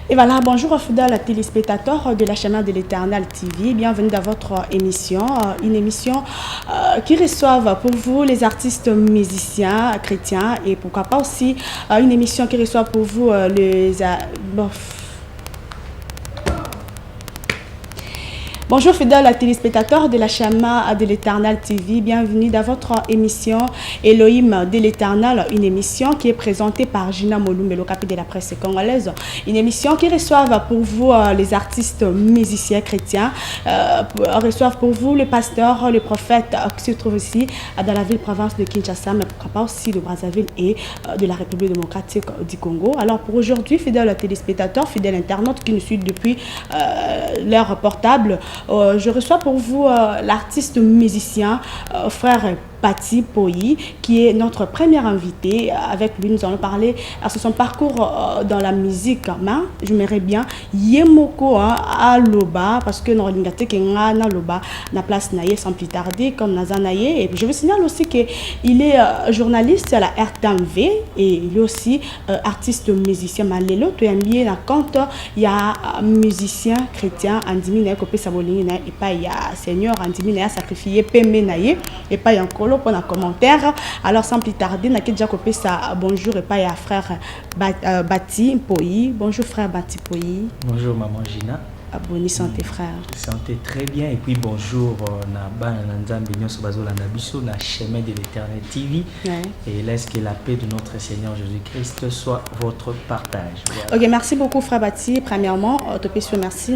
Et voilà, bonjour fidèles téléspectateurs de la chaîne de l'Éternel TV. Bienvenue dans votre émission, une émission qui reçoit pour vous les artistes musiciens chrétiens et pourquoi pas aussi une émission qui reçoit pour vous Bonjour fidèles téléspectateurs de la chaîne de l'Éternel TV, bienvenue dans votre émission Elohim de l'Éternel, une émission qui est présentée par Gina Molumbe, le capitaine de la presse congolaise, une émission qui reçoit pour vous les artistes musiciens chrétiens, reçoivent pour vous le pasteur, le prophète qui se trouve ici dans la ville-province de Kinshasa, mais pourquoi pas aussi de Brazzaville et de la République démocratique du Congo. Alors pour aujourd'hui, fidèles téléspectateurs, fidèles internautes qui nous suivent depuis leur portable, je reçois pour vous l'artiste musicien frère Bati Poyi, qui est notre premier invité. Avec lui, nous allons parler de son parcours dans la musique. J'aimerais bien Yemoko à Loba, parce que nous avons Loba na place naye sans plus tarder, comme Nazanaye. Et puis je vous signale aussi qu'il est journaliste à la RTMV et il est aussi artiste musicien. Malelo, tu es lié dans compte, il y a musicien chrétien, Andimi Kopé Sabolini, et pas il y a Seigneur Andimi a sacrifié Pembe Naye, et pas il y a encore pour un commentaire. Alors sans plus tarder, n'a déjà copié ça. Bonjour et pas à frère Bati Poyi. Bonjour frère Bati Poyi. Bonjour maman Gina. Bonne santé frère. Santé très bien et puis bonjour na chemin de l'Éternel TV. Et laisse que la paix de notre Seigneur Jésus-Christ soit votre partage. Voilà. Ok, merci beaucoup frère Bati. Premièrement, merci.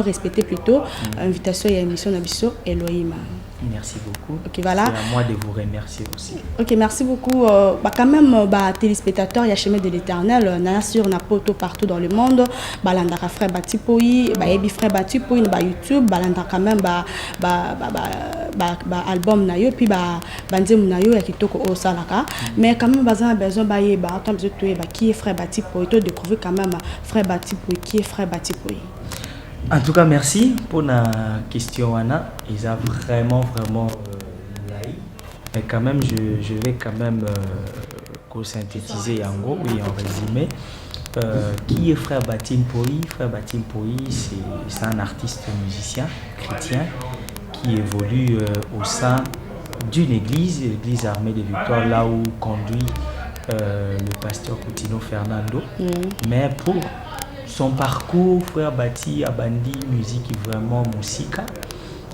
Respecter plutôt invitation et émission Nabiso Elohim. Merci beaucoup. Ok, voilà. C'est à moi de vous remercier aussi. Ok, merci beaucoup. Quand même, téléspectateurs, il y a chemin de l'Éternel, sur na poto partout dans le monde. Balandaka frère Bati Poyi, ebi frère Bati Poyi na YouTube, balandaka quand même album na yo puis banzemu na yo ya kitoko o salaka. Mais quand même besoin tant besoin qui est frère Bati Poyi, to découvrir quand même frère Bati Poyi, qui est frère Bati Poyi. En tout cas, merci pour la question, Anna. Ils ont vraiment live. Mais quand même, je vais quand même synthétiser en gros, oui, en résumé. Qui est frère Bati Poyi? Frère Bati Poyi, c'est un artiste musicien chrétien qui évolue au sein d'une église, l'église armée de Victoire, là où conduit le pasteur Coutinho Fernando. Mais pour son parcours, frère Bati a bandi musique vraiment musique.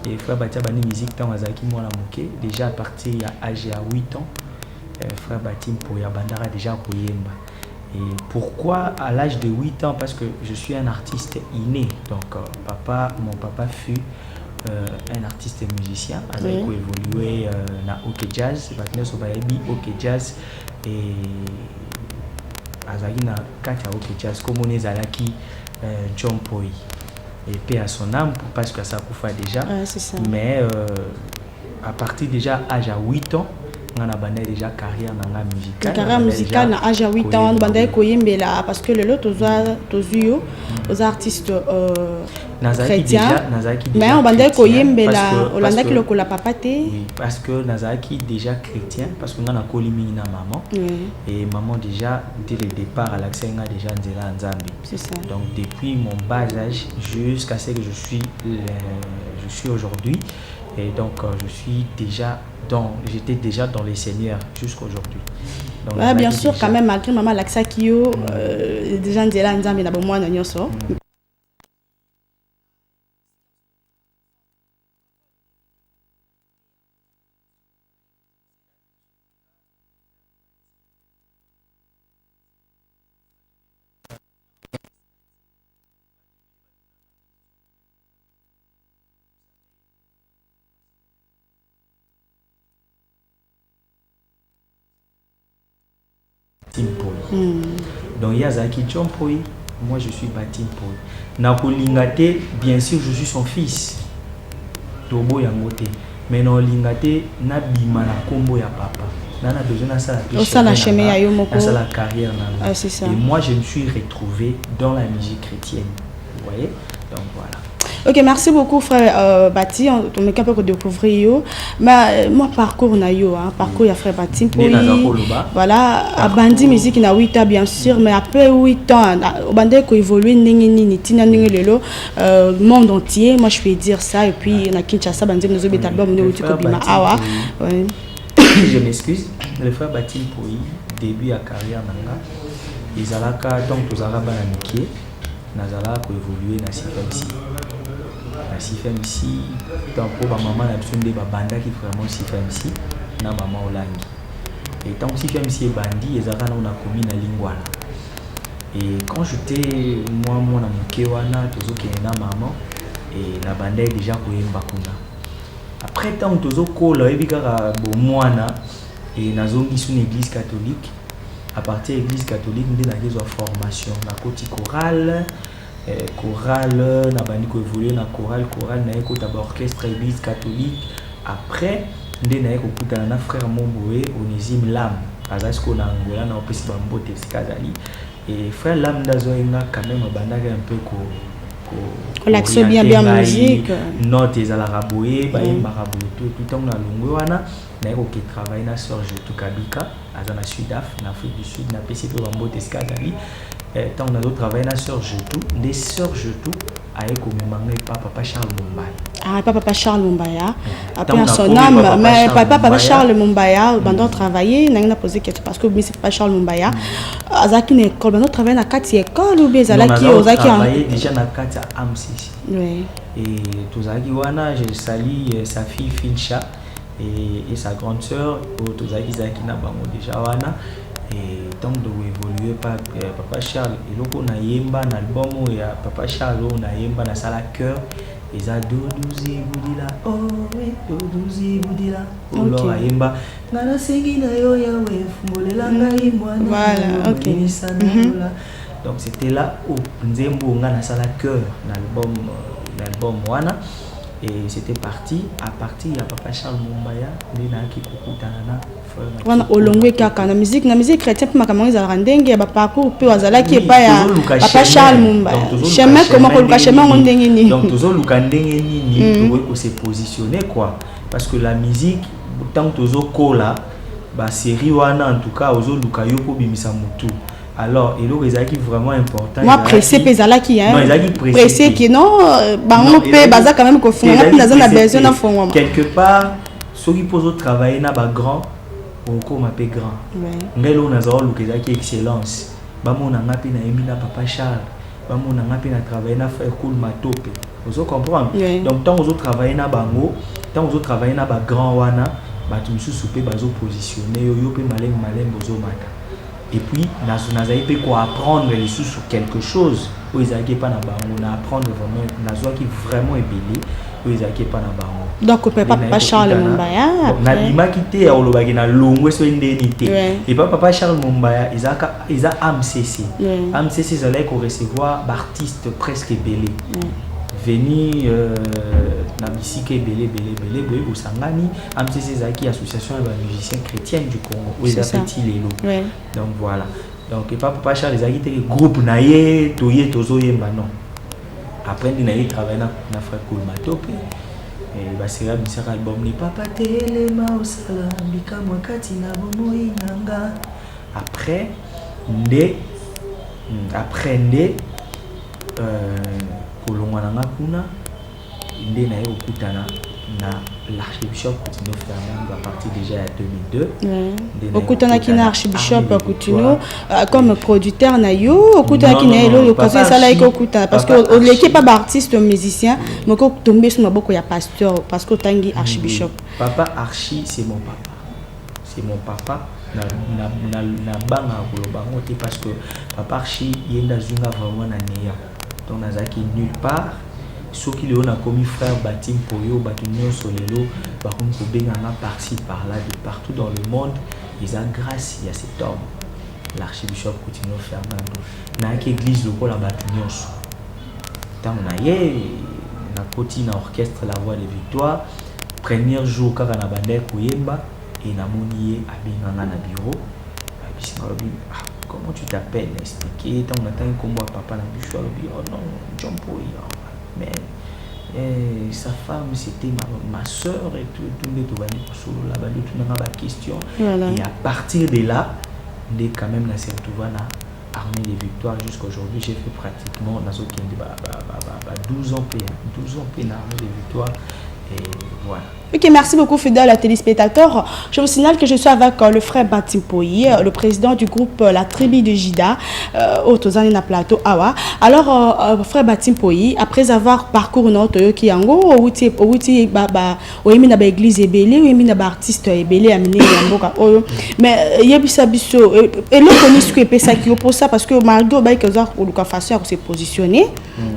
Et frère Bati a bandi musique dans Wazaki Moualamuke. Déjà à partir de l'âge de 8 ans, frère Bati Poyi a bandara déjà Koyemba. Et pourquoi à l'âge de 8 ans? Parce que je suis un artiste inné. Donc mon papa fut un artiste musicien. Il a évolué dans OK Jazz. OK Jazz et azali na kati ya OK Jazz comme on est zalaki John Poyi et paix à son âme parce que ça koufa déjà mais à partir déjà âge à 8 ans on a bandé déjà carrière dans la musicale. Carrière musicale à âge à 8 ans on bandé koyembela parce que le lot tozuyo aux artistes chrétiens mais on bandé koyembela olandaki lokola papa te. Oui, parce que nazaki déjà chrétien parce que on a kolimi na maman et maman déjà dès le départ à l'accès on a déjà nzela nzambi. C'est ça. Donc depuis mon bas âge jusqu'à ce que je suis aujourd'hui et donc j'étais déjà dans les seigneurs jusqu'aujourd'hui. Ouais, bien sûr déjà. Quand même malgré maman l'accès kio déjà nzela nzambi na bomwana nyoso. Donc il y a Zaki John Poyi, moi je suis Bati Poyi. Nakolingate, bien sûr je suis son fils. Tobo Yangote. Mais non lingate na bima na kombo ya papa. Nana besoin de ça la chemin ya yo moko. Ça la carrière nana. C'est ça. Et moi je me suis retrouvé dans la musique chrétienne. Vous voyez? Donc voilà. Ok, merci beaucoup frère Bati, on est capable de découvrir mais moi parcours na yo parcours ya frère Bati pour voilà a bandi musique na 8 ans bien sûr mais après 8 ans bande ko évoluer ndenge nini tina ndenge lelo monde entier moi je peux dire ça et puis na Kinshasa bandi nous obet album ne uti ko bima awa je m'excuse le frère Bati pour début à carrière nanga ezalaka donc tozala bana mikie nazala ko évoluer na CFMC donc pour maman na biso nde babandaki vraiment CFMC na maman olangi et tant CFMC est bandi ezalaka na komi na lingwana et quand j'étais moi na moke wana tozokende na maman et na banda déjà koyemba kuna après tant tozokola oyebi kaka bomwana et nazongi sur une église catholique à partir de l'église catholique nous avons des formations na côté chorale na bandi ko évoluer na chorale na écoute d'abord orchestre église catholique après nous avons écouté na frère Momboé Onésime Lam azasko na Angola na opesi bambote sikazali et frère Lam ndazoenga quand même bandaka un peu l'accent bien musique note ezalaka boye bayembaka boye tout temps na longwe wana naiko qui travaille na sœur Jetou Kabika azana Sud-Af en Afrique du Sud na PCP bambote skazali tant on a d'autres travailler na sœur Jetou des sœurs Jetou aiko memanga papa Charles Mumbaya papa Charles Mumbaya après son âme mais papa Charles Mumbaya pendant travailler n'a posé question parce que c'est pas Charles Mumbaya azaki une école pendant travailler na kati école ou bien azaki ozaki travailler déjà na kati AMCC oui et tozaki wana je salue sa fille Fincha et sa grande sœur tozaki zaki na bango déjà wana et tant de évoluer par papa Charles et loko na yemba na album ya papa Charles na yemba na sala cœur eza doduzi budila oh oui doduzi budila olo yemba ngana sengi na yo ya we fumbolela ngai mwana voilà OK donc c'était là où nzembo ngana sala cœur na l'album wana et c'était parti à partir ya papa Charles Mumbaya ndina kikukutana na wana olongwe kaka na musique chrétienne pour makambo za randenge ba parcours pe wazala ki pa ya papa Charles Mumbaya chemin comment ko luka chemin ndenge ni donc tozo luka ndenge ni ko se positionner quoi parce que la musique tant tozo kola ba série wana en tout cas ozo luka yo ko bimisa mutu alors et le ezaki vraiment important moi pressé pezala qui hein non ezaki pressé qui non bango pe baza quand même ko fondre na na besoin na fondre quelque part ceux qui posent travailler na ba grand on m'appelle grand ngelo na zo luka ezaki excellence ba mona ngapi na emina papa Charles ba mona ngapi na travailler na frère Cool Matope vous comprendre donc tant aux autres travailler na bango tant aux autres travailler na ba grand wana ba tu mususu pe bazo positionner yo pe malem bozo mata. Et puis, nous avons quoi apprendre les sous sur quelque chose. Où ils n'ont pas apprendre vraiment, nous avons vraiment ébélé. Où ils n'ont pas donc, papa Charles Mumbaya. Nabima quitté à Olobagina, longue sur une indemnité. Et papa Charles Mumbaya, ils ont AMCC. AMCC, ils allaient recevoir d'artistes presque ébélés. Veni na bisike belé boye bosangani AMCC zaki association de musiciens chrétiens du Congo où ils appellent Lelo donc voilà donc papa Charles les agité groupe naie toye tozo yemba non après ni naie travailler na frère Cool Matope et ba sera bisaka album ni papa telema osala mbika mwakati na bomoi nanga après nde kolongwana kuna inde na okutana na l'archibishop Coutinho Fernando à partir déjà de 2002 okutana kina archibishop Coutinho comme producteur na yo okutana kina lo occasion ça là okutana parce que l'équipe pas artiste musicien mais ko tomber sur maboko ya pasteur parce que tangi archibishop papa archi c'est mon papa na banga kolobango te parce que papa archi yenda zunga vraiment na neya donc nazaki nulle part ceux qui ont commis frère Batim Poyo Batunyo Solelo bakum ko benganga par-ci par-là de partout dans le monde ils ont grâce il y a cet homme l'archibishop Coutinho Fernando na église lokola Batunyo tant na ye na koti na orchestre La Voix des Victoires premier jour kaka na bande koyemba et na moni ye abenganga na bureau comment tu t'appelles expliquer tant on attend combo papa na bicho oh non John Poyo mais Et sa femme, c'était ma soeur et tout la question. Voilà. Et à partir de là, on est quand même là, c'est retrouvé dans armée des victoires jusqu'à aujourd'hui. J'ai fait pratiquement 12 ans dans l'armée des victoires. Et voilà. Ok, merci beaucoup fidèles téléspectateurs. Je vous signale que je suis avec le frère Batim Poyi, le président du groupe La Tribu de Jida, au Tozani Plateau Awa. Alors, frère Batim Poyi, après avoir parcouru notre Kiango, au église ebélé, au artiste ebélé, mais il y a bisa biso et le connaît ce que peut ça qui pour ça parce que malgré que ça ou le façon à se positionner,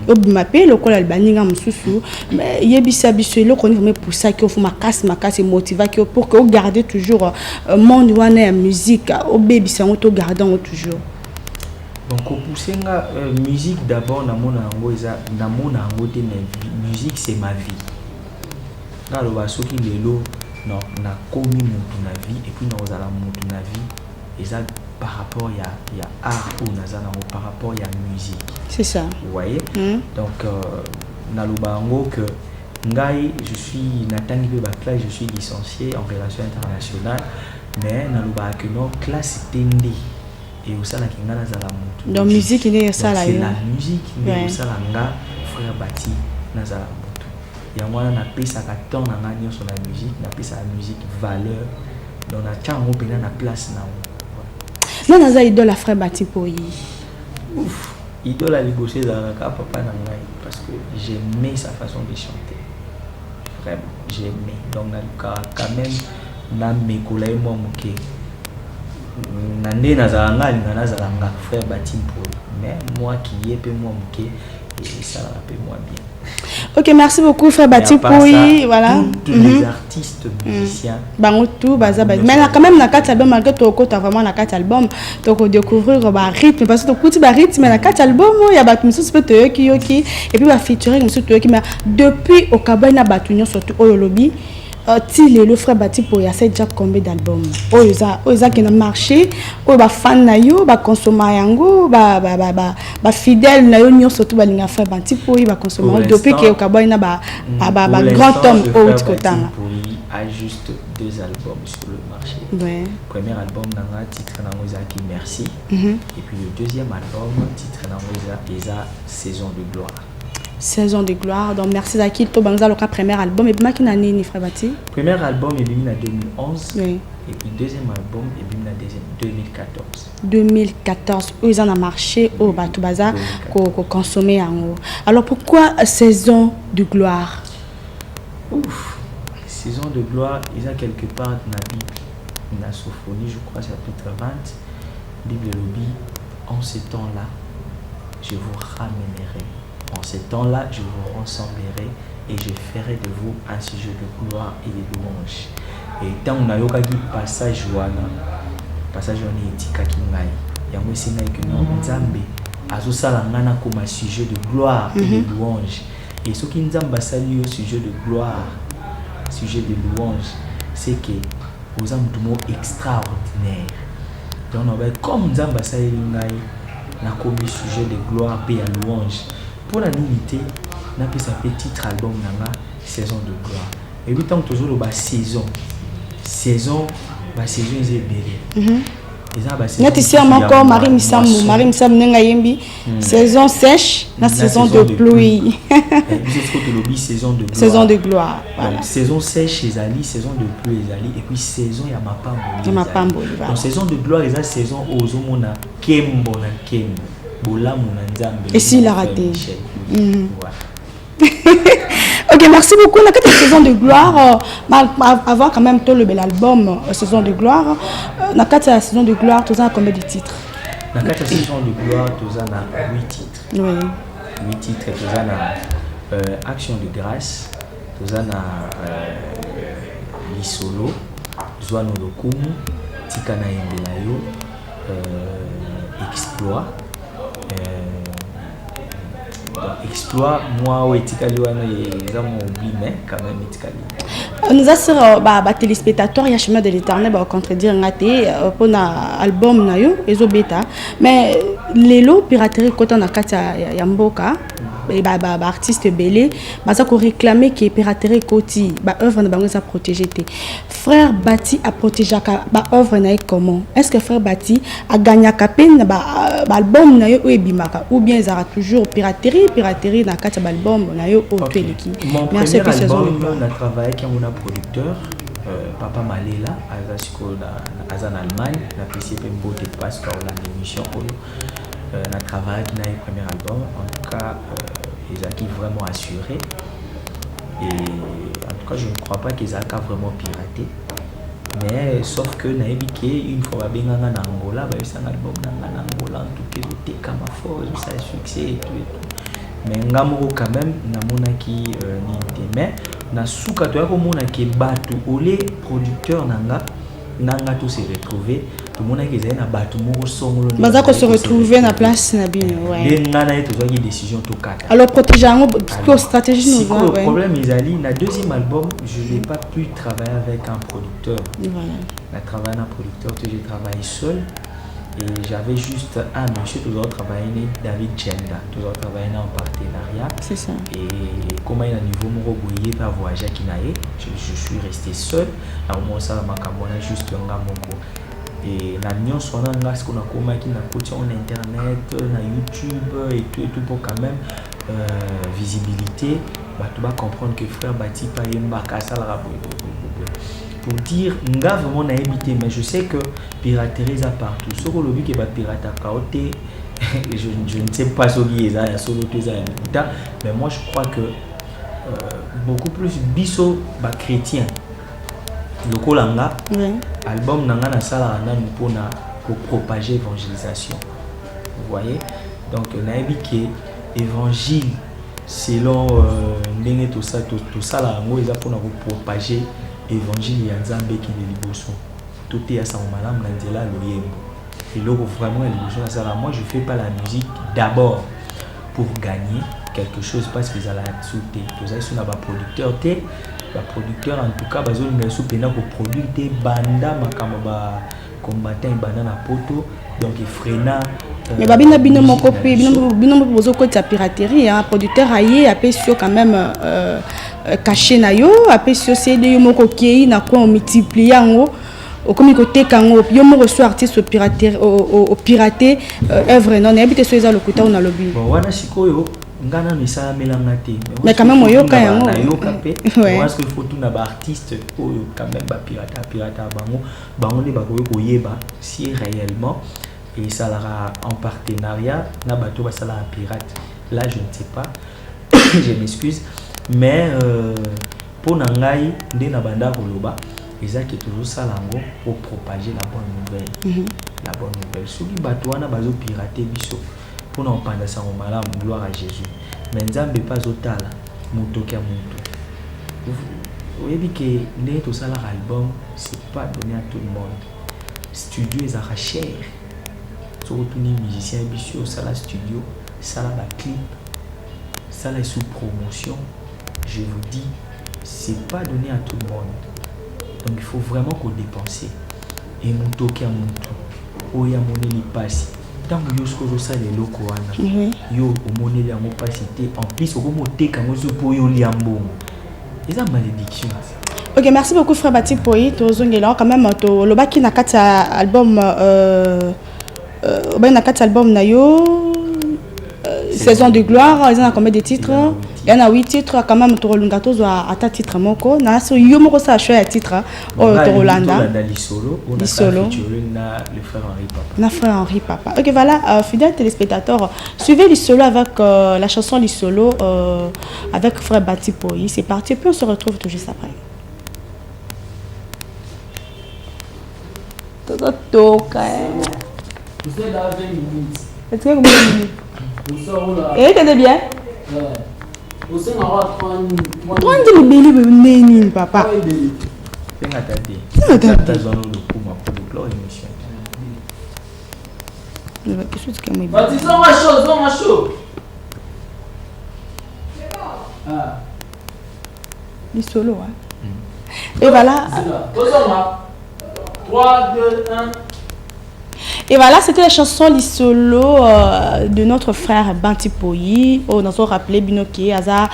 au m'appelle le col albaninga mususu, mais il y a bisa biso le connaît vraiment pour ça qu'il faut ma casse motiver pour que vous gardez toujours monde wana musique au baby ça on te gardant toujours. Donc au pousser la musique d'abord na mona ngo eza na mona ngo te musique c'est ma vie. Na lo ba soki lelo non na komi mutu na vie et puis na ozala mutu na vie eza par rapport il y a art ou nazana par rapport il y a musique. C'est ça. Vous voyez? Donc na lo ba ngo que Ngai, je suis Nathan Bakla, je suis licencié en relations internationales, mais dans le que non classe tendé et au sein de la Zalamout. Donc musique il est ça là. C'est la musique mais au sein de la frère Bati Nazalamout. Il y a moi on a pris ça quand on a gagné sur la musique, on a pris ça la musique valeur, donc on a tiens on peut la place là. Non, on a idole la frère Bati Poyi. Ouf, idole à négocier dans le cas papa Nangai parce que j'aimais sa façon de chanter. Vraiment, j'ai aimé. Donc, quand même, na mekola et moi moké. Nandé nazalanga, nazalanga, frère Batim Poyi. Mais moi qui y ai peu moi moké, et ça rappelle moi bien. Ok, merci beaucoup, frère Batim Poyi. Voilà. Tous les artistes, musiciens. Bangotou, baza. Mais quand même, dans 4 albums, malgré tout, tu as vraiment dans 4 albums, tu as découvrir le rythme. Parce que tu écoutes le rythme, mais dans 4 albums, il y a des musiques qui sont et puis il y a featuring musiques qui mais depuis au Kabaï, il y a des musiques surtout au lobby. Le frère Batim Poyi a fait déjà combien d'albums? Oza qui a marché, ba fan na yo, ba consommer yango, ba fidèle na yo nyo surtout ba linga frère Batim Poyi ba consommer depuis que Okaboy na ba grand homme au Kotanga. Poyi a juste 2 albums sur le marché. Ouais. Premier album nanga titre nango qui merci et puis le deuxième album titre nango eza Saison de gloire. Saison de gloire. Donc merci Zaki to banza le premier album et puis qui n'a ni frère Bati. Premier album est venu en 2011. Oui. Et puis deuxième album est venu en 2014. 2014 où ils en a marché au Batu Baza qu'on consommait en haut. Alors pourquoi Saison de gloire? Ouf. Saison de gloire, il y a quelque part dans la Bible, dans la Sophonie, je crois chapitre 20, Bible lobby, en ce temps-là, je vous ramènerai. En ce temps-là, je vous rassemblerai et je ferai de vous un sujet de gloire et de louange. Et tant on a eu un passage on est etikaki ngai. Yango esenga que non Nzambe azosala ngana comme un sujet de gloire et de louange. Et ce qui Nzambe asali au sujet de gloire, sujet de louange, c'est que vous avez un mot extraordinaire. Donc on va comme Nzambe asali ngai na comme sujet de gloire et de louange. Pour la unité, on a sa titre album nanga Saison de gloire. Et puis tant que toujours le saison est belle. Encore Marie Missam Nenga Yembi, saison sèche, la saison de pluie. Saison de gloire. Voilà. Saison sèche les ali, saison de pluie les ali, et puis saison ya mapambo. Donc saison de gloire est la saison aux homona kembo na kembo. Et s'il a raté. Ok, merci beaucoup. On a quatre saisons de gloire. Avant quand même tout le bel album Saison de gloire. On a quatre saisons de gloire. Tout ça a combien de titres? On a quatre saisons de gloire. Tout ça a 8 titres. Oui. 8 titres. Tout ça a Action de grâce. Tout ça a Lisolo, Zoano Lokumu, Tikana Yembelayo, Exploit. Exploit, moi, etikali wana ezamo oubli mais quand même etikali. nous avons des téléspectateurs, il y a chemin de l'éternel, va contredire pour l'album nayo, ezo beta. Mais les lots piraterie quand on a katia yamboka, artiste belé, ça qu'on réclamer que piraterie côté, œuvre na bango ça protéger té. Frère Bati a protégé œuvre nayo comment? Est-ce que frère Bati a gagné peine album nayo ou ebimaka ou bien ça a toujours piraterie na katia album nayo au teleki. Mon premier album, on a travaillé avec un producteur, Papa Malela, en Allemagne, on a fait un beau dépasse dans l'émission. On a travaillé avec le premier album, en tout cas, ils ont vraiment assuré. Et en tout cas, je ne crois pas qu'ils aient vraiment piraté. Mais sauf que une fois bien en Angola, c'est un album en Angola, en tout cas, il était ça a succès et tout. Mais ngamoko quand même namona ki mais na suka to yako mona ke batu ole producteur nanga tout se retrouver tout mona ki na batu moko songolo bazako se retrouver na place na bien ouais ngana eto zo décision to kata alors protéger ngo stratégie nous le problème Isali na deuxième album je n'ai pas pu travailler avec un producteur voilà na travailler un producteur que j'ai travaillé seul. Et j'avais juste un monsieur, toujours travaillé, David Chenda, toujours travaillé en partenariat. C'est ça. Et comment il a niveau mon pas voyager qui naïe, je suis resté seul. À moment ça m'a camona juste un gars et la nuit on a ce qu'on a comment qui n'a coach en internet, na YouTube et tout pour quand même visibilité. Bah tu vas comprendre que frère Bati pas yemba ça la pour dire nga vraiment na évité mais je sais que piraterie ça partout ce que le but que va pirater kaoté je ne sais pas ce qui est ça solo mais moi je crois que beaucoup plus biso ba chrétien le kolanga album nanga na sala na mpona pour propager évangélisation vous voyez donc na évité évangile selon ndenge tout ça là ngo eza pour propager évangile ya Nzambe qui est liboso tout est à sa malam na nzela loyembo et là vraiment liboso na sala moi je fais pas la musique d'abord pour gagner quelque chose parce que ça la sauté tout ça sur na ba producteur en tout cas bazo linga sou pena ko produire des banda makamba ba combattant banda na poto donc frena mais babina bino moko pe bino bozo ko ta piraterie hein producteur aye a pesio quand même caché na yo a pesio CD yo moko kei na ko multiplier ngo au comme côté kango yo moko so artiste au pirater œuvre non habite so eza lokuta on a lobby bon wana sikoyo ngana misala melanga te mais quand même yoka yango yoka pe parce que faut tout na ba artiste oyo quand même ba pirata bango ne ba ko yeba si réellement et ça sera en partenariat na bateau va ça la pirate là je ne sais pas je m'excuse mais pour nangai nde na banda koloba ezaki toujours ça lango pour propager la bonne nouvelle la bonne nouvelle soki bateau wana bazo pirater biso pour na panda sa malamu gloire à Jésus mais nzambe pas otala mutoki ya mutu vous voyez que nde to ça album c'est pas donné à tout le monde studio ezaka cher surtout les musiciens ambitieux, ça la studio, ça la clip, ça la sous promotion. Je vous dis, c'est pas donné à tout le monde. Donc il faut vraiment qu'on dépense. Et mon token mon tout. Oh ya monnaie les passe. Tant que yo sco ça les locaux ana. Yo au monnaie les mo passité en plus au monter quand moi pour yo liambo. Et ça malédiction. Ok, merci beaucoup frère Bati Poyi, tozongela quand même to lobaki na kata album ben na album na yo saison de gloire ils ont combien de titres il y en a 8 titres quand même to rolunga to zo ata titre moko na so yo moko sa choix titre to rolanda lisolo na le frère Henri Papa na frère Henri Papa. OK voilà fidèles téléspectateurs suivez Lisolo avec la chanson Lisolo avec frère Bati Poyi. C'est parti puis on se retrouve tout juste après. Tout Vous êtes là 20 minutes. Est-ce que vous m'avez dit? Eh, bien? Vous êtes là 30 minutes. Papa. C'est un Lisolo, Et voilà. 3, 2, 1. Et voilà, c'était la chanson Lissolo de notre frère Bantipoyi. On a rappelé Binoki, Aza,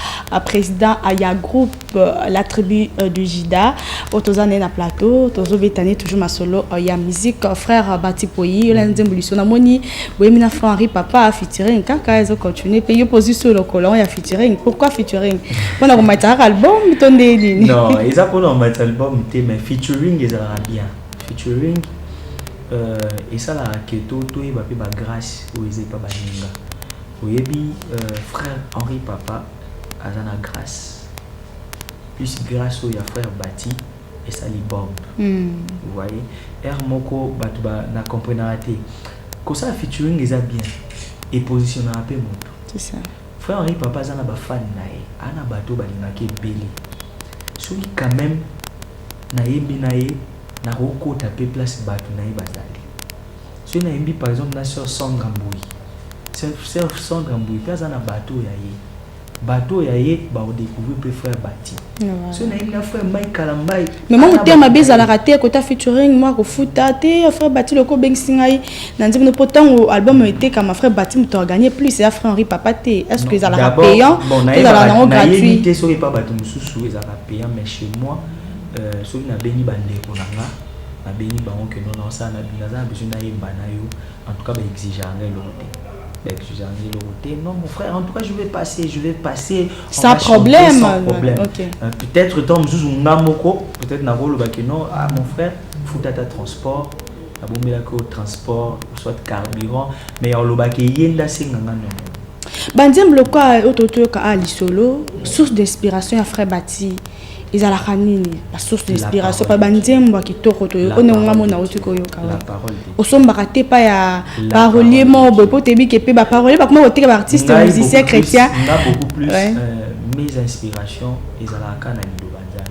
président Aya Group, la tribu de Jida. Otozane na plateau, Tozo Betane, toujours ma solo, ya musique, frère Bantipoyi, Olandem Lissona Moni, Wemina Henri Papa, featuring, Kaka, ils ont continué, payer position le colon, il y a featuring. Pourquoi featuring? On a remis un album, ton délit. Non, ils ont pas un album, mais featuring, ils ont bien. Featuring. Et ça là que tout est pas grâce ou ils pas baninga. Oyebi frère Henri Papa azana grâce. Plus grâce au ya frère Bati et ça li bombe. Vous voyez? Moko batuba na comprendre raté. Ko ça featuring les a bien et positionner un peu moto. C'est ça. Frère Henri Papa azana ba fan nae, ana bato balingaki belé. Celui quand même na yebi nae na roko tapé place bato nae bazali. Si on a mis par exemple na sœur Sandra Mboui. Sœur Sandra Mboui place na bateau yaye. Bateau yaye ba on découvrir peu frère Bati. Si on a mis na frère Mike Kalambai. Mais moi mon terme beza la raté côté featuring moi ko futa té frère Bati le ko beng singai nanzi no potan album était comme frère Bati m'to gagner plus c'est frère Henri Papa té est-ce que ça la payant ils la non gratuit té sur pas Bati mususu ils la payant mais chez moi ceux qui na béni bande konanga na béni bango que non ça na binaza besoin na yemba na yo en tout cas ba exiger non mon frère en tout cas je vais passer sans problème sans problème. Okay. Peut-être tant mususu ngamoko peut-être na rolo ba que non mon frère futa ta transport na bombela ko transport soit carburant mais on lo ba ke yenda senganga non bandim lokwa ototo ka ali solo source d'inspiration à frère Bati. Ils ont la canine, la source d'inspiration. Pas bandim qui toko to yo. On est un mona otiko yo kawa. Au son baraté pas ya parolier mo boy te bi ke pe ba parolier pas comment otiko artiste musicien chrétien. On a beaucoup plus mes inspirations ils ont la canine do banzan.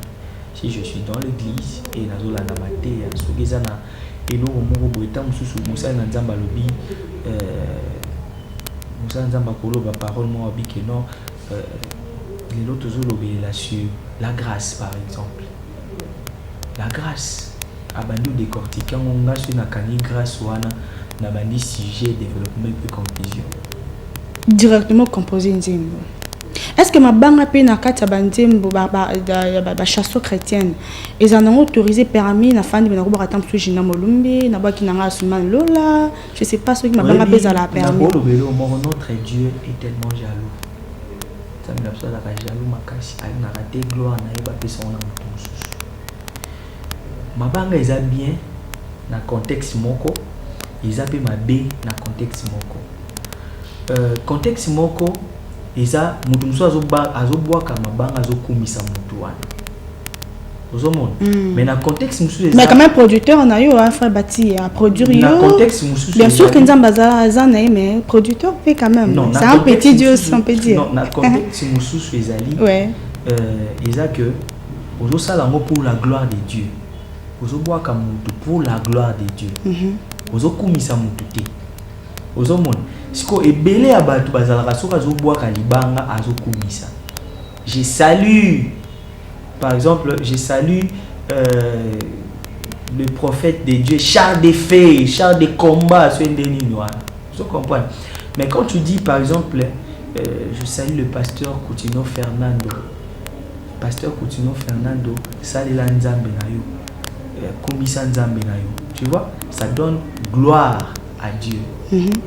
Si je suis dans l'église et nazo la namate ya sokiza na elo mo boy ta mususu musa na nzamba lobi musa nzamba kolo ba parole mo abi ke non les autres là sur la grâce par exemple. La grâce a bandu décortiquer on a sur na kani grâce wana na bandi sujet développement et conclusion. Directement composé nzembo. Est-ce que ma banga pe na kata banzembo ba chasso chrétienne ils en ont autorisé permis na fan de na robaka tam Jina Molumbi na ba kinanga Suman Lola je sais pas ce qui ma banga pe za la permis. Notre Dieu est tellement jaloux. La jaloux makasi na raté gloire na yeba pesa ona mutu mususu mabanga eza bien na contexte moko eza pe mabe na contexte moko contexte moko eza mutu mususu azobwaka mabanga azokumisa mutu wana ozomona mais na contexte mususu mais quand même producteur na yo frère Bati a produire yo na contexte mususu bien sûr que nzamba za na mais producteur fait quand même c'est un petit dieu on peut dire non na contexte mususu ezali ouais eza que ozo sala ngo pour la gloire de Dieu ozo bwaka mutu pour la gloire de Dieu ozo kumisa mutu te ozomona siko ebele ya bato bazalaka soka azo bwaka libanga azo kumisa je salue. Par exemple, je salue le prophète de Dieu, char de feu, char de combat, vous comprenez. Mais quand tu dis, par exemple, je salue le pasteur Coutinho Fernando, Salila Nzambe na yo, Komisa Nzambe na yo, tu vois, ça donne gloire à Dieu,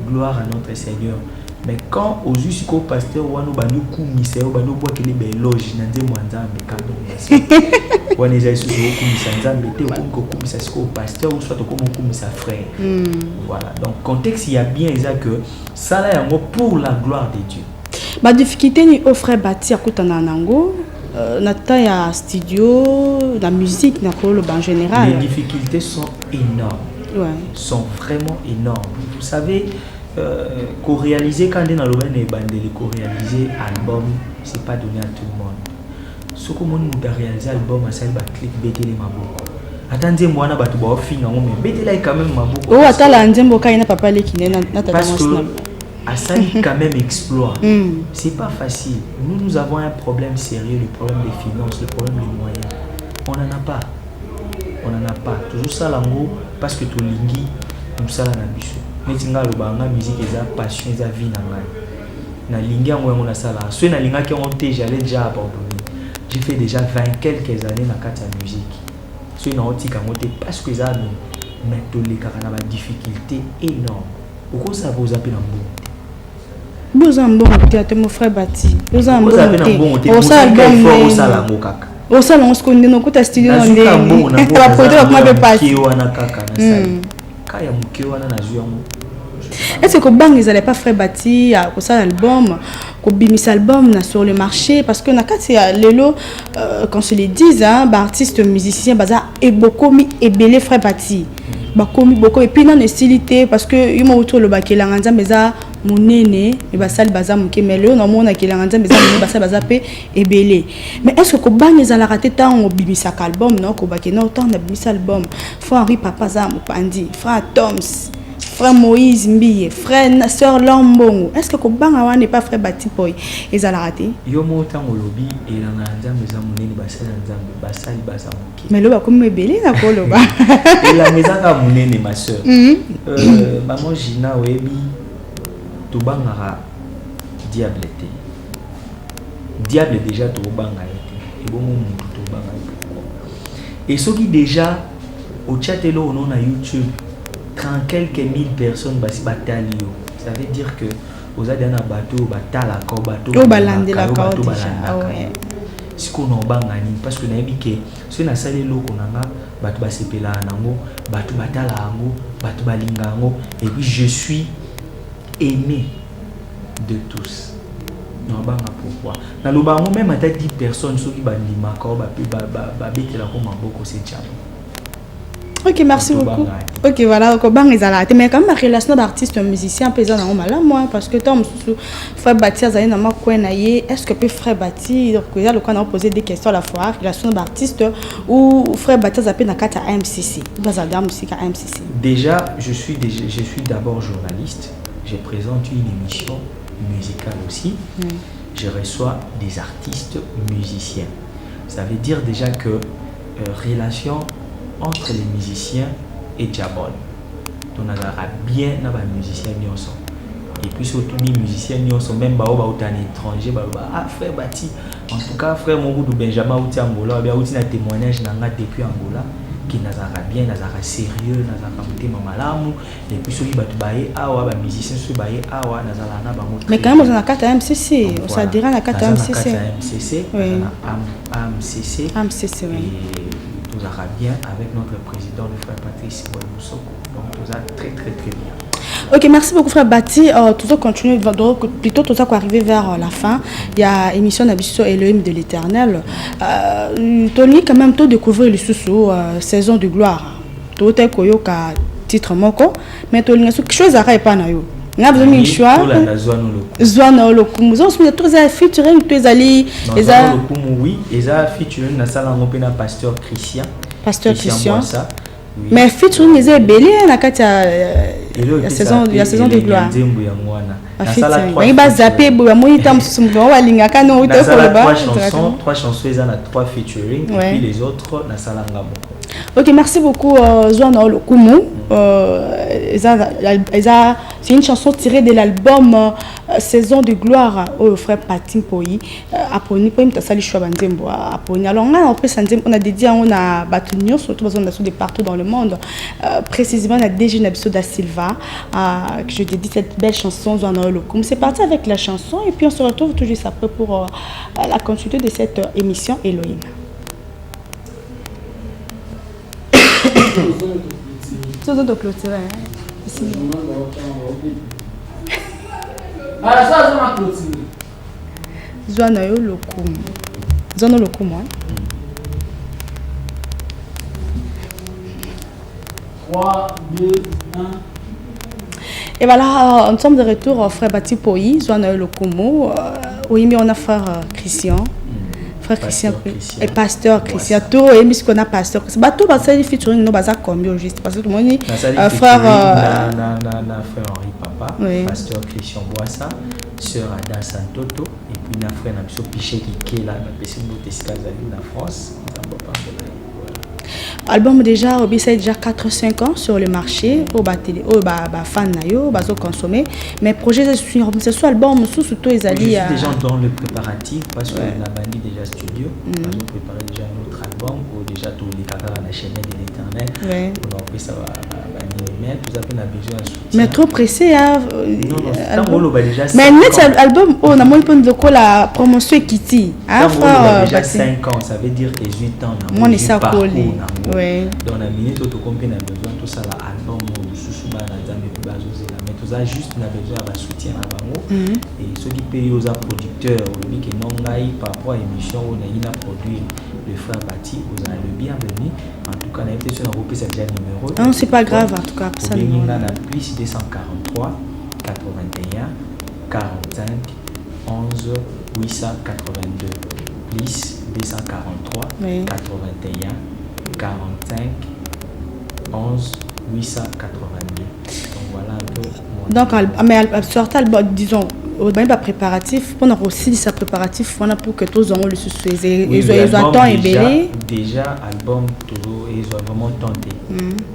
gloire à notre Seigneur. Mais quand aux jusqu'au pasteur ou à nous bandu kumisa ou bandu bois qu'il est loge n'andé mwanza mais quand on est sur kumisa nzambe te ou kumisa au pasteur ou soit comme kumisa frère. Voilà, donc contexte il y a bien ça que ça là est pour la gloire de Dieu. Ma difficulté ni au frère Bati à kutana nango nata ya studio la musique na ko en général. Les difficultés sont énormes. Ouais. Sont vraiment énormes. Vous savez co-réaliser quand on a le co-réaliser album c'est pas donné à tout le monde ce que monde nous réaliser album à celle clip bêter les maboko attendez moi na batu ba finga mais bêter là quand même maboko oh atala nzembo kai na papa lekine na tata mosna à ça quand même exploit c'est pas facile nous avons un problème sérieux le problème des finances le problème des moyens on n'en a pas. On n'en a pas. Toujours ça lango parce que tu lingi nous ça la biso. Mais tu n'as pas musique et ça passion et ça vie na lingi en moi on a ça là. Soit na linga qui ont été j'allais déjà abandonner. J'ai fait déjà 20 quelques années dans la musique. Soit na oti kamote parce que ça nous mettre les carana ba difficulté énorme. Pourquoi ça vous appelle un bon? Vous en bon côté mon frère Bati. Vous en bon côté. Au ça album au ça la ngokaka. Au salon on se connaît nos côtés studio on est. La produire comment peut passer. Est-ce que bang ils allaient pas frère Bati à ça album, qu'on bimis album sur le marché parce que na kati lelo quand se les disent hein, artistes musiciens baza et beaucoup mi et belé frère Bati. Ba komi beaucoup et puis dans les stylités parce que ils m'ont autour le bakela nganja meza monene et basal baza muke melo na mona kela nganja meza monene basal baza pe et belé. Mais est-ce que bang ils allaient rater tant au bimis album non ko bakena autant na bimis album frère Henri Papa za mupandi frère Toms frère Moïse Mbiye, frère sœur Lambongo. Est-ce que Kobanga n'est pas frère Batipoy? Ils ont raté. Yo monta au lobby et la nzambe za munene basala nzambe basali basa muke. Mais là comme belé na ko loba. Et la maison ka munene ma sœur. Maman Gina webi to bangara diable té. Diable déjà to banga été. Et bon mutu to banga. Et ceux qui déjà au chatelo on a YouTube 30 quelques mille personnes basi batali yo. Ça veut dire que aux adana bateau batala ko bateau balande la ko déjà. Ouais. Si qu'on en bangani parce que na ebike so na sale loko nanga bato basepela nango bato batala nango bato balinga nango et puis je suis aimé de tous. Non banga pourquoi? Na lobango même à 10 personnes ceux qui bandima ko ba betela ko maboko c'est tchalo. Ok, merci beaucoup. Ok, voilà, donc bang ils allaient. Mais quand même, la relation d'artiste musicien pesant dans mal moi parce que Tom frère Bati a dans ma coin est-ce que peut frère Bati donc il y a le cas on poser des questions à la fois relation d'artiste ou frère Bati a appelé dans carte à MCC dans musique à MCC. Déjà, je suis d'abord journaliste. Je présente une émission musicale aussi. Je reçois des artistes musiciens. Ça veut dire déjà que relation entre les musiciens et Diabol. On a bien les musiciens et puis surtout les musiciens sont même en étranger ah frère Bati en tout cas frère Mogoudou Benjamin outi Angola bien outi na témoignage nanga depuis Angola qui nazara bien nazara sérieux nazara mutema malamu et puis ceux qui battu baé awa ba musiciens ceux baé awa nazala na bango. Mais quand même on a 4 MCC on ça dira na 4 MCC. MCC AMCC AMCC oui. Nous allons bien avec notre président, le frère Patrice Boy-Moussoko. Donc, tout ça très bien. Ok, merci beaucoup, frère Bati. Tout ça continue, plutôt tout ça qui arrive vers la fin. Il y a l'émission d'Abisso Elohim de l'Éternel. Tony, quand même, tout découvrir le sous saison de gloire. Tout est koyoka titre moko, mais Tony, quelque chose à pas na yo. On a besoin d'un choix. Zwana Olokumu. Nous sommes tous à featuring, tous allés. Oui, ils ont featuring dans la salle en open pasteur Christian. Pasteur Christian. Mais featuring ils ont belé na kata la saison de gloire. Il va zapper boya monita msumbu wa linga kana uto ko ba. Trois chansons ils ont 3 featuring et puis les autres na salle ngamo. Ok, merci beaucoup Zwana Olokumu. C'est une chanson tirée de l'album Saison de gloire au frère Patim Poyi. Aponi Poyi mtasali choix banzembo aponi. Alors on a dédié on a battu surtout besoin de partout dans le monde. Précisément la DG Nabiso da Silva que je dédie cette belle chanson Zwana Olokumu. C'est parti avec la chanson et puis on se retrouve tout juste après pour la continuité de cette émission Elohim. Tout de clôturer. Zwana Olokumu. Zwana Olokumu. 3, 2, 1. Et voilà, nous sommes de retour, frère Bati Poyi, Zwana Olokumu. Oui, mais on a frère Christian. Frère Christian et pasteur Christian tout et mis qu'on a pasteur c'est bateau parce que featuring no baza combien juste parce que tout le monde frère frère Henri Papa pasteur Christian Boissa sœur Ada Santoto et puis na frère na biso Piché qui est là na pesi bote ska za la France album déjà ça déjà 4-5 ans sur le marché au télé au fan na yo bazo consommer mais projet ce soit album surtout je suis déjà dans le préparatif parce que on a bandi déjà studio on a préparé déjà notre album ou déjà tous les cadres la chaîne de l'Éternel on a fait ça mais tout ça on a besoin de soutien mais trop pressé hein non déjà mais net album on a moins de la promotion Kitty hein déjà 5 ans ça veut dire 18 ans on est ça collé ouais dans la minute où tu comprends on a besoin tout ça l'album ou sous na nzambe pe bazozela mais tout ça juste on a besoin de soutien na bango et ceux qui payent aux producteurs au lieu que non ngai par rapport à émission on a ina produire le frère Bati vous avez le bienvenu en tout cas on a été sur un repris c'est déjà numéro non c'est pas grave en tout cas ça nous on a plus 243 81 45 11 882 plus 243 81 45 11 882 donc voilà un peu donc mais sortir disons même pas préparatif pendant aussi ça préparatif on a pour que tous ont le succès ils attendent et belé déjà album toujours ils ont vraiment tenté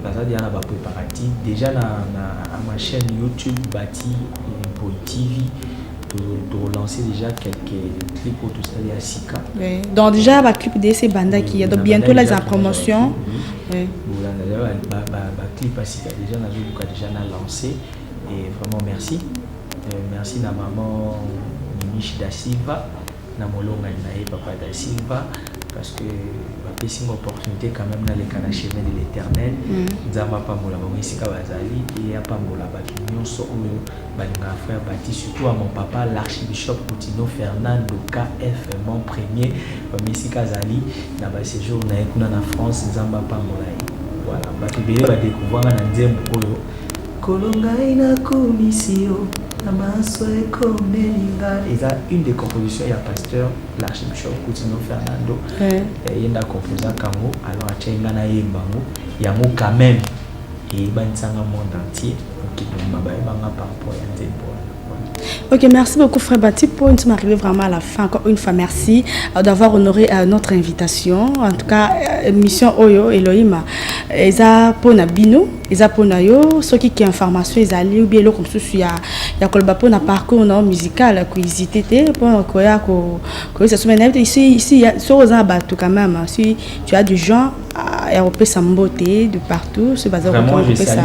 parce que il y a pas préparatif déjà na ma chaîne YouTube Bati pour TV de lancer déjà quelques clips pour tout ça il y a Sika donc déjà va clip de ces bandes qui donc bientôt là en promotion voilà d'ailleurs clip à Sika déjà déjà lancé et vraiment merci merci na maman Mimichi da Silva na molonga na papa da Silva parce que c'est une opportunité quand même dans les canaux chemin de l'Éternel nzamba pambola bango esika bazali et ya pambola bato nyonso oyo balinga frère Bati surtout à mon papa l'archibishop Coutinho Fernando KF mon premier esika azali na ba séjour na ekuna na France nzamba pambola voilà bato bele ba découvrir na nzembo oyo kolonga ina komisio et ça une des compositions il y a pasteur l'archibishop Coutinho Fernando il y a composé Kango alors à Tchengana Yembango il y a mot quand même et il y a un monde entier qui par rapport à Nzembo. Ok, merci beaucoup frère Bati pour nous arriver vraiment à la fin. Encore une fois, merci d'avoir honoré notre invitation. En tout cas, mission Oyo Elohim, eza pour Nabino, eza pour Nayo, ceux qui ont information, ils allaient ou bien le comme ça, il y a kolba pour na parcours musical, que ils étaient pour koya ko ça se met ici sur aux abattus quand même. Si tu as du gens européen samboté de partout, c'est basé vraiment je salue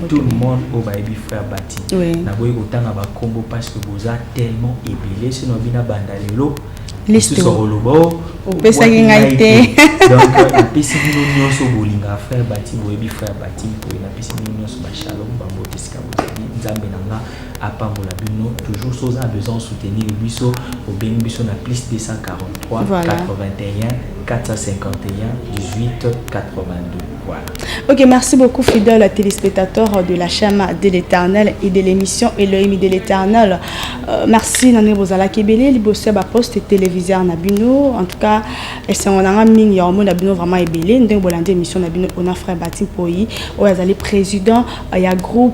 tout le monde au baby frère Bati. Na boy autant na ba combo parce que vous êtes tellement ébélé sinon bina bandalelo liste sur le lobo pesa ngait donc la pesi nous nyonso bolinga frère Bati boyebi frère Bati pour la pesi nous nyonso ba shalom ba mbote sika bozali nzambe nanga apambola bino toujours soza besoin soutenir biso au bengi biso na plus 243 81 451 18 82 voilà. Ok, merci beaucoup fidèles téléspectateurs de la chaîne de l'Éternel et de l'émission Elohim de l'Éternel. Merci Nani Bozala Kebele, Libosse ba poste téléviseur Nabino. En tout cas, c'est on a un ming ya on Nabino vraiment ébélé. Ndeng bolande émission Nabino on a frère Bati Poyi, Oyazali président, il y a groupe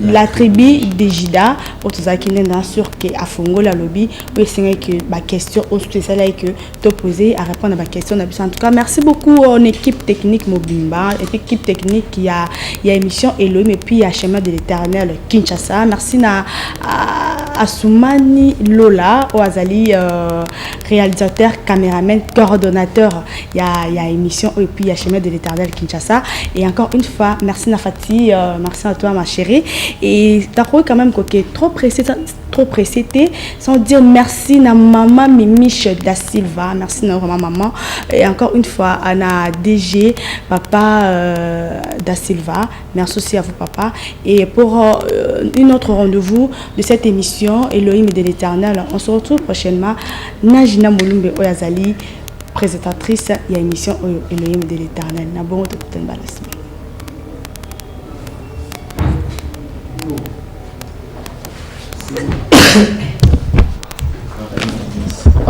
la tribu de Jida pour tous qui n'est sûr que à Fongo la lobby oui c'est que ma question au spécial que te poser à répondre à ma question en tout cas merci beaucoup en équipe technique Mobimba équipe technique qui a émission Elohim et puis à chemin de l'Éternel Kinshasa merci à Soumani Lola Oazali réalisateur caméraman coordonnateur il y a émission et puis à chemin de l'Éternel Kinshasa et encore une fois merci Nafati merci à toi ma chérie. Et t'as quand même que trop pressé sans dire merci à maman Mimiche da Silva merci à maman et encore une fois à la DG papa da Silva merci aussi à vous papa et pour une autre rendez-vous de cette émission Elohim de l'Éternel on se retrouve prochainement Najina Molumbe Oyazali présentatrice il y a émission Elohim de l'Éternel na bon tout Thank you.